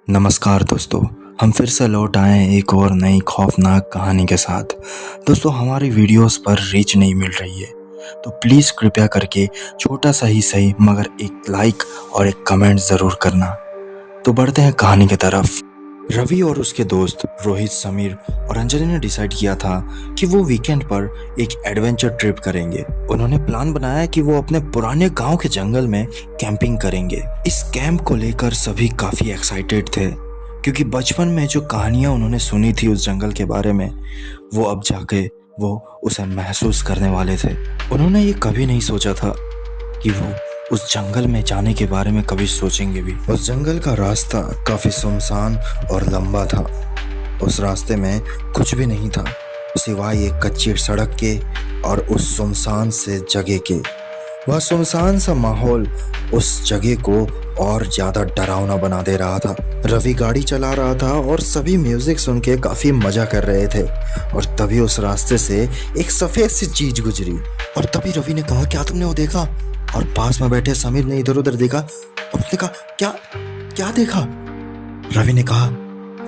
नमस्कार दोस्तों। हम फिर से लौट आए हैं एक और नई खौफनाक कहानी के साथ। दोस्तों, हमारी वीडियोस पर रीच नहीं मिल रही है, तो प्लीज़ कृपया करके छोटा सा ही सही मगर एक लाइक और एक कमेंट ज़रूर करना। तो बढ़ते हैं कहानी की तरफ। रवि और उसके दोस्त रोहित, समीर और अंजलि ने डिसाइड किया था कि वो वीकेंड पर एक एडवेंचर ट्रिप करेंगे। उन्होंने प्लान बनाया कि वो अपने पुराने गांव के जंगल में कैंपिंग करेंगे। इस कैंप को लेकर सभी काफ़ी एक्साइटेड थे, क्योंकि बचपन में जो कहानियां उन्होंने सुनी थी उस जंगल के बारे में, वो अब जाके वो उसे महसूस करने वाले थे। उन्होंने ये कभी नहीं सोचा था कि वो उस जंगल में जाने के बारे में कभी सोचेंगे भी। उस जंगल का रास्ता काफी सुनसान और लंबा था। उस रास्ते में कुछ भी नहीं था सिवाय एक कच्ची सड़क के और उस सुनसान से जगह के। वह सुनसान सा माहौल उस जगह को और ज्यादा डरावना बना दे रहा था। रवि गाड़ी चला रहा था और सभी म्यूजिक सुन के काफी मजा कर रहे थे, और तभी उस रास्ते से एक सफेद सी चीज गुजरी। और तभी रवि ने कहा, क्या तुमने वो देखा? और पास में बैठे समीर ने इधर उधर देखा और उसने कहा, क्या क्या देखा? रवि ने कहा,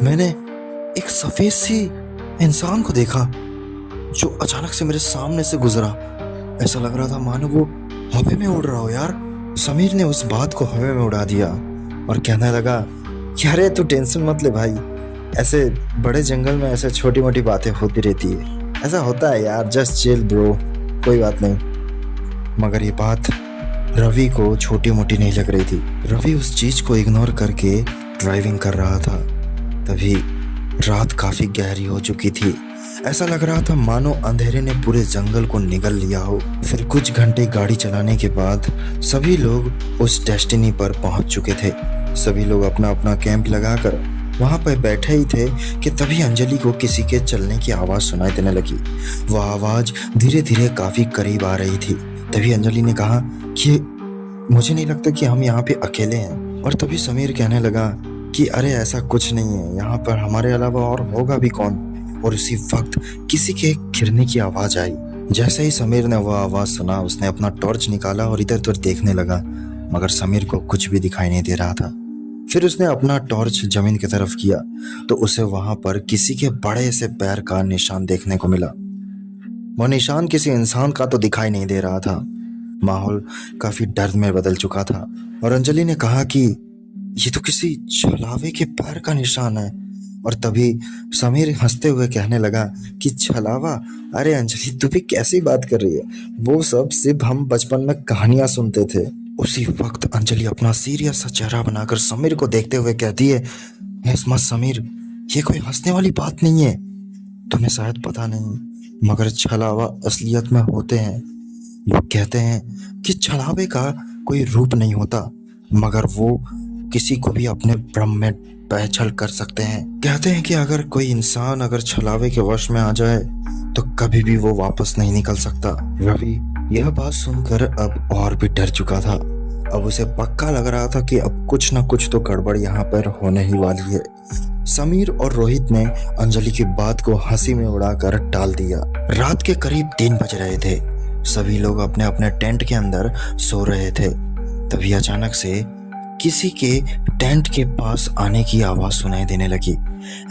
मैंने एक सफेद सी इंसान को देखा जो अचानक से मेरे सामने से गुजरा। ऐसा लग रहा था मानो वो हवा में उड़ रहा हो। यार, समीर ने उस बात को हवा में उड़ा दिया और कहने लगा कि अरे तू टेंशन मत ले भाई, ऐसे बड़े जंगल में ऐसे छोटी मोटी बातें होती रहती है, ऐसा होता है यार, जस्ट चिल ब्रो, कोई बात नहीं। मगर ये बात रवि को छोटी मोटी नहीं लग रही थी। रवि उस चीज को इग्नोर करके ड्राइविंग कर रहा था। तभी रात काफी गहरी हो चुकी थी। ऐसा लग रहा था मानो अंधेरे ने पूरे जंगल को निगल लिया हो। फिर कुछ घंटे गाड़ी चलाने के बाद सभी लोग उस डेस्टिनी पर पहुंच चुके थे। सभी लोग अपना अपना कैंप लगाकर वहां पर बैठे ही थे कि तभी अंजलि को किसी के चलने की आवाज सुनाई देने लगी। वह आवाज धीरे धीरे काफी करीब आ रही थी। तभी अंजलि ने कहा कि मुझे नहीं लगता कि हम यहाँ पे अकेले हैं। और तभी समीर कहने लगा कि अरे ऐसा कुछ नहीं है, यहाँ पर हमारे अलावा और होगा भी कौन। और उसी वक्त किसी के गिरने की आवाज आई। जैसे ही समीर ने वह आवाज सुना, उसने अपना टॉर्च निकाला और इधर उधर देखने लगा, मगर समीर को कुछ भी दिखाई नहीं दे रहा था। फिर उसने अपना टॉर्च जमीन की तरफ किया तो उसे वहां पर किसी के बड़े से पैर का निशान देखने को मिला। वह निशान किसी इंसान का तो दिखाई नहीं दे रहा था। माहौल काफी डर में बदल चुका था और अंजलि ने कहा कि ये तो किसी छलावे के पैर का निशान है। और तभी समीर हंसते हुए कहने लगा कि छलावा? अरे अंजलि, तू भी कैसी बात कर रही है? वो सब सिर्फ हम बचपन में कहानियां सुनते थे। उसी वक्त अंजलि अपना सीरियस सा चेहरा बनाकर समीर को देखते हुए कहती है, मत समीर, ये कोई हंसने वाली बात नहीं है। तुम्हें शायद पता नहीं, मगर छलावा असलियत में होते हैं। लोग कहते हैं कि छलावे का कोई रूप नहीं होता, मगर वो किसी को भी अपने भ्रम में पहचान कर सकते हैं। कहते हैं कि अगर कोई इंसान अगर छलावे के वश में आ जाए तो कभी भी वो वापस नहीं निकल सकता। रवि यह बात सुनकर अब और भी डर चुका था। अब उसे पक्का लग रहा था कि अब कुछ न कुछ तो गड़बड़ यहाँ पर होने ही वाली है। समीर और रोहित ने अंजलि की बात को हंसी में उड़ाकर टाल दिया। रात के करीब 3 बज रहे थे। सभी लोग अपने अपने टेंट के अंदर सो रहे थे। तभी अचानक से किसी के टेंट के पास आने की आवाज सुनाई देने लगी।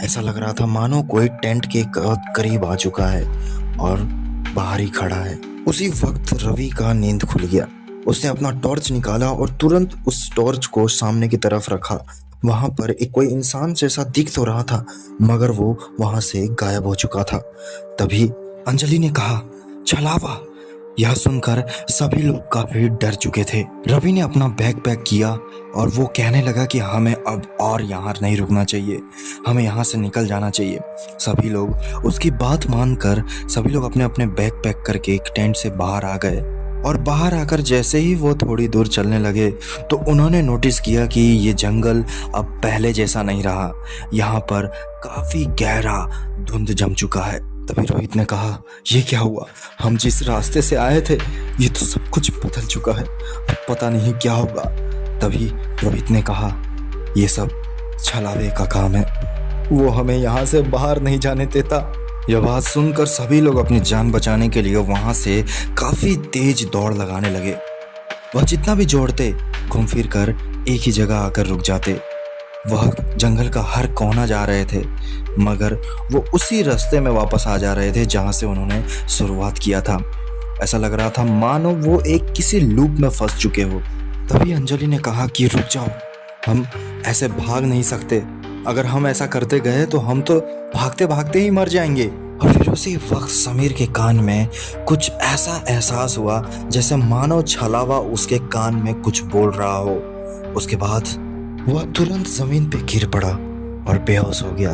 ऐसा लग रहा था मानो कोई टेंट के करीब आ चुका है और बाहर ही खड़ा है। उसी वक्त रवि का नींद खुल गया। उसने अपना टॉर्च निकाला और तुरंत उस टॉर्च को सामने की तरफ रखा। वहां पर एक कोई इंसान जैसा दिख तो रहा था, मगर वो वहां से गायब हो चुका था। तभी अंजलि ने कहा, छलावा! यह सुनकर सभी लोग काफी डर चुके थे। रवि ने अपना बैग पैक किया और वो कहने लगा कि हमें अब और यहाँ नहीं रुकना चाहिए, हमें यहाँ से निकल जाना चाहिए। सभी लोग उसकी बात मानकर सभी लोग अपने अपने बैग पैक करके एक टेंट से बाहर आ गए। और बाहर आकर जैसे ही वो थोड़ी दूर चलने लगे तो उन्होंने नोटिस किया कि ये जंगल अब पहले जैसा नहीं रहा। यहाँ पर काफी गहरा धुंध जम चुका है। तभी रोहित ने कहा, ये क्या हुआ? हम जिस रास्ते से आए थे ये तो सब कुछ बदल चुका है, अब पता नहीं क्या होगा। तभी रोहित ने कहा, ये सब छलावे का काम है, वो हमें यहाँ से बाहर नहीं जाने देता। यह बात सुनकर सभी लोग अपनी जान बचाने के लिए वहां से काफी तेज दौड़ लगाने लगे। वह जितना भी जोड़ते घूम फिर कर एक ही जगह आकर रुक जाते। वह जंगल का हर कोना जा रहे थे, मगर वो उसी रास्ते में वापस आ जा रहे थे जहाँ से उन्होंने शुरुआत किया था। ऐसा लग रहा था मानो वो एक किसी लूप में फंस चुके हो। तभी अंजलि ने कहा कि रुक जाओ, हम ऐसे भाग नहीं सकते। अगर हम ऐसा करते गए तो हम तो भागते भागते ही मर जाएंगे। और फिर उसी वक्त समीर के कान में कुछ ऐसा एहसास हुआ जैसे मानो छलावा उसके कान में कुछ बोल रहा हो। उसके बाद वह तुरंत जमीन पे गिर पड़ा और बेहोश हो गया।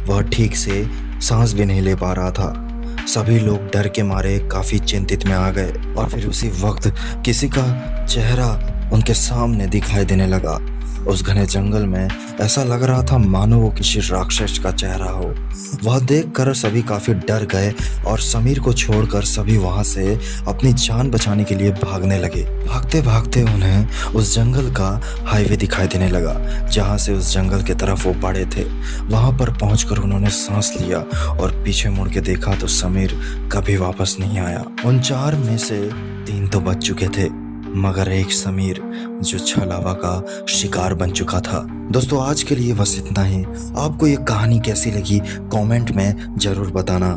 वह ठीक से सांस भी नहीं ले पा रहा था। सभी लोग डर के मारे काफी चिंतित में आ गए और फिर उसी वक्त किसी का चेहरा उनके सामने दिखाई देने लगा। उस घने जंगल में ऐसा लग रहा था मानो वो किसी राक्षस का चेहरा हो। वह देखकर सभी काफी डर गए और समीर को छोड़कर सभी वहां से अपनी जान बचाने के लिए भागने लगे। भागते भागते उन्हें उस जंगल का हाईवे दिखाई देने लगा जहां से उस जंगल की तरफ वो बढ़े थे। वहां पर पहुंचकर उन्होंने सांस लिया और पीछे मुड़ के देखा तो समीर कभी वापस नहीं आया। उन 4 में से 3 तो बच चुके थे, मगर एक समीर जो छलावा का शिकार बन चुका था। दोस्तों आज के लिए बस इतना ही। आपको ये कहानी कैसी लगी कमेंट में जरूर बताना।